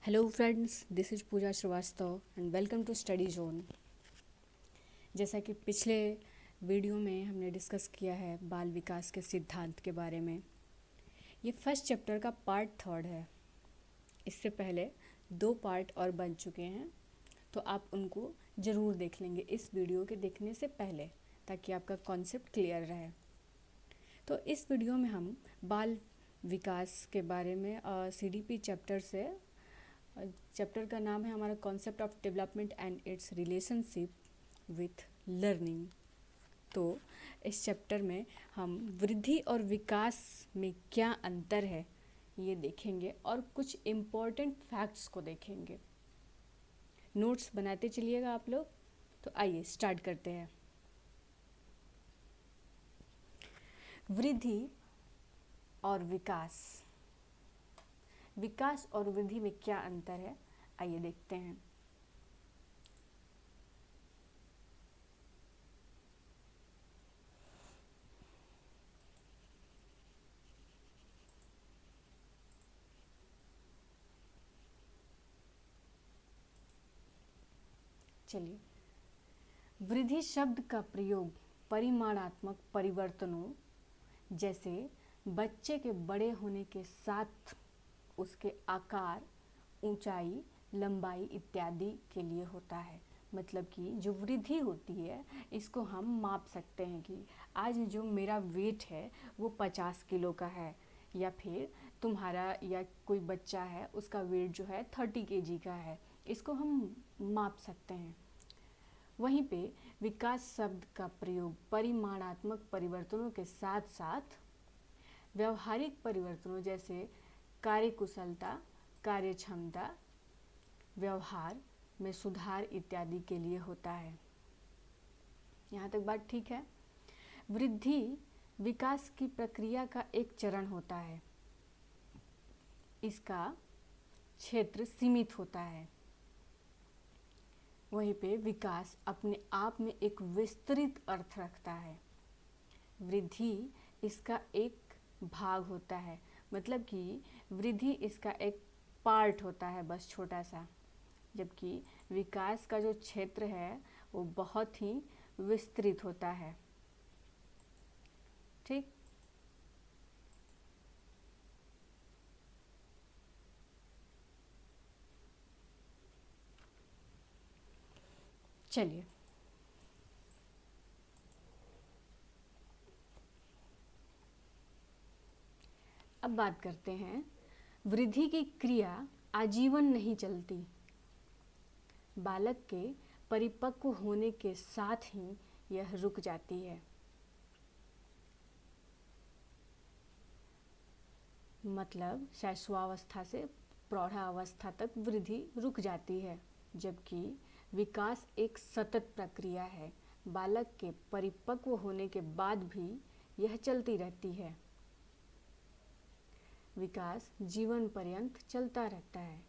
Hello friends, this is Pooja Srivastava and welcome to study zone. जैसा कि पिछले वीडियो में हमने डिस्कस किया है बाल विकास के सिद्धांत के बारे में। ये फर्स्ट चैप्टर का पार्ट 3 है। इससे पहले 2 पार्ट और बन चुके हैं, तो आप उनको ज़रूर देख लेंगे इस वीडियो के देखने से पहले, ताकि आपका कॉन्सेप्ट क्लियर रहे। तो इस वीडियो में हम बाल विकास के बारे में CDP चैप्टर से, चैप्टर का नाम है हमारा concept of development and it's relationship with learning. तो इस चैप्टर में हम वृद्धि और विकास में क्या अंतर है ये देखेंगे और कुछ इम्पोर्टेंट फैक्ट्स को देखेंगे। नोट्स बनाते चलिएगा आप लोग। तो आइए स्टार्ट करते हैं। वृद्धि और विकास, विकास और वृद्धि में क्या अंतर है, आइए देखते हैं। चलिए, वृद्धि शब्द का प्रयोग परिमाणात्मक परिवर्तनों जैसे बच्चे के बड़े होने के साथ उसके आकार, ऊंचाई, लंबाई इत्यादि के लिए होता है। मतलब कि जो वृद्धि होती है इसको हम माप सकते हैं कि आज जो मेरा वेट है वो 50 किलो का है, या फिर तुम्हारा या कोई बच्चा है उसका वेट जो है 30 kg का है। इसको हम माप सकते हैं। वहीं पे विकास शब्द का प्रयोग परिमाणात्मक परिवर्तनों के साथ साथ व्यवहारिक परिवर्तनों जैसे कार्यकुशलता, कार्यक्षमता, व्यवहार में सुधार इत्यादि के लिए होता है। यहाँ तक बात ठीक है। वृद्धि विकास की प्रक्रिया का एक चरण होता है। इसका क्षेत्र सीमित होता है। वहीं पे विकास अपने आप में एक विस्तृत अर्थ रखता है। वृद्धि इसका एक भाग होता है, मतलब कि वृद्धि इसका एक पार्ट होता है, बस छोटा सा। जबकि विकास का जो क्षेत्र है वो बहुत ही विस्तृत होता है। ठीक। चलिए, अब बात करते हैं। वृद्धि की क्रिया आजीवन नहीं चलती। बालक के परिपक्व होने के साथ ही यह रुक जाती है। मतलब शैशवावस्था से प्रौढ़ावस्था तक वृद्धि रुक जाती है, जबकि विकास एक सतत प्रक्रिया है। बालक के परिपक्व होने के बाद भी यह चलती रहती है। विकास जीवन पर्यंत चलता रहता है।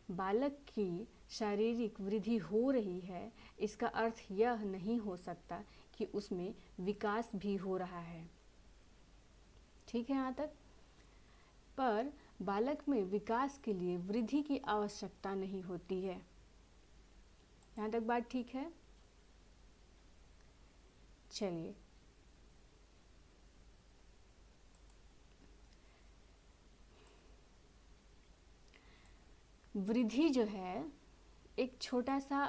बालक की शारीरिक वृद्धि हो रही है, इसका अर्थ यह नहीं हो सकता कि उसमें विकास भी हो रहा है। ठीक है यहाँ तक। पर बालक में विकास के लिए वृद्धि की आवश्यकता नहीं होती है। यहाँ तक बात ठीक है। चलिए, वृद्धि जो है एक छोटा सा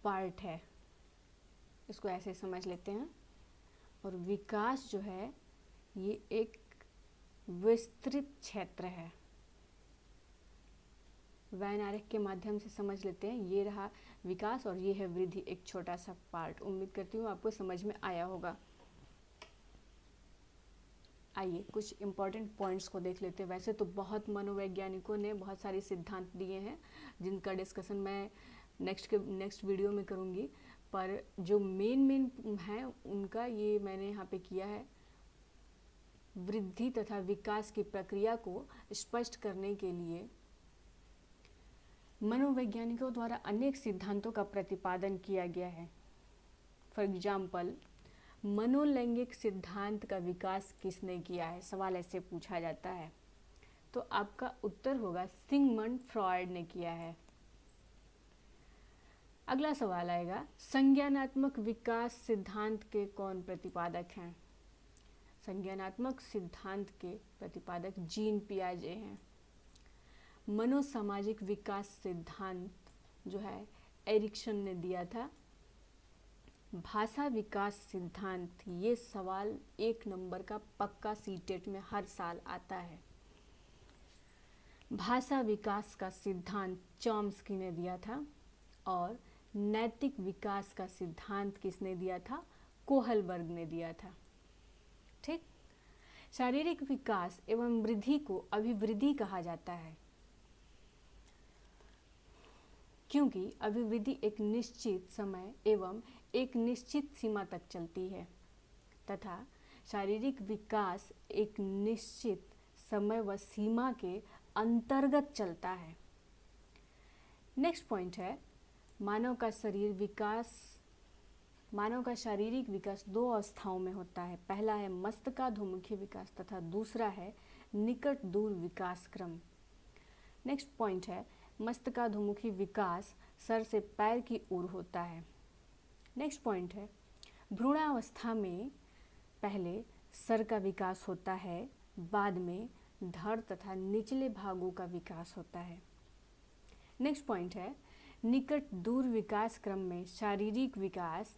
पार्ट है, इसको ऐसे समझ लेते हैं। और विकास जो है ये एक विस्तृत क्षेत्र है। वैन आरेख के माध्यम से समझ लेते हैं। ये रहा विकास और ये है वृद्धि, एक छोटा सा पार्ट। उम्मीद करती हूँ आपको समझ में आया होगा। आइए कुछ इम्पॉर्टेंट पॉइंट्स को देख लेते हैं। वैसे तो बहुत मनोवैज्ञानिकों ने बहुत सारे सिद्धांत दिए हैं जिनका डिस्कशन मैं नेक्स्ट वीडियो में करूँगी, पर जो मेन हैं उनका ये मैंने यहाँ पे किया है। वृद्धि तथा विकास की प्रक्रिया को स्पष्ट करने के लिए मनोवैज्ञानिकों द्वारा अनेक सिद्धांतों का प्रतिपादन किया गया है। फॉर एग्जाम्पल, मनोलैंगिक सिद्धांत का विकास किसने किया है, सवाल ऐसे पूछा जाता है। तो आपका उत्तर होगा सिगमंड फ्रॉयड ने किया है। अगला सवाल आएगा, संज्ञानात्मक विकास सिद्धांत के कौन प्रतिपादक हैं? संज्ञानात्मक सिद्धांत के प्रतिपादक जीन पियाजे हैं। मनोसामाजिक विकास सिद्धांत जो है एरिक्सन ने दिया था। भाषा विकास सिद्धांत, ये सवाल 1 नंबर का पक्का सीटेट में हर साल आता है। भाषा विकास का सिद्धांत चॉम्स्की ने दिया था और नैतिक विकास का सिद्धांत किसने दिया था? कोहलबर्ग ने दिया था। ठीक। शारीरिक विकास एवं वृद्धि को अभिवृद्धि कहा जाता है क्योंकि अभिवृद्धि एक निश्चित समय एवं एक निश्चित सीमा तक चलती है तथा शारीरिक विकास एक निश्चित समय व सीमा के अंतर्गत चलता है। नेक्स्ट पॉइंट है, मानव का शारीरिक विकास 2 अवस्थाओं में होता है। पहला है मस्तकाधोमुखी विकास तथा दूसरा है निकट दूर विकास क्रम। नेक्स्ट पॉइंट है, मस्तकाधोमुखी विकास सर से पैर की ओर होता है। नेक्स्ट पॉइंट है, भ्रूणावस्था में पहले सर का विकास होता है, बाद में धड़ तथा निचले भागों का विकास होता है। नेक्स्ट पॉइंट है, निकट दूर विकास क्रम में शारीरिक विकास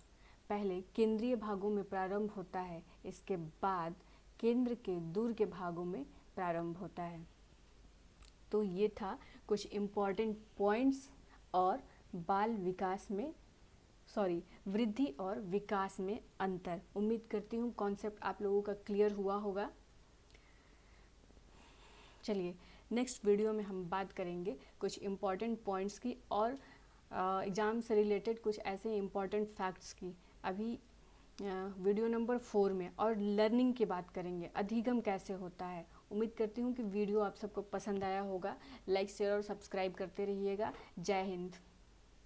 पहले केंद्रीय भागों में प्रारंभ होता है, इसके बाद केंद्र के दूर के भागों में प्रारंभ होता है। तो ये था कुछ इम्पॉर्टेंट पॉइंट्स और वृद्धि और विकास में अंतर। उम्मीद करती हूँ कॉन्सेप्ट आप लोगों का क्लियर हुआ होगा। चलिए नेक्स्ट वीडियो में हम बात करेंगे कुछ इम्पॉर्टेंट पॉइंट्स की और एग्ज़ाम से रिलेटेड कुछ ऐसे इम्पॉर्टेंट फैक्ट्स की। अभी वीडियो नंबर 4 में और लर्निंग की बात करेंगे, अधिगम कैसे होता है। उम्मीद करती हूँ कि वीडियो आप सबको पसंद आया होगा। लाइक शेयर और सब्सक्राइब करते रहिएगा। जय हिंद।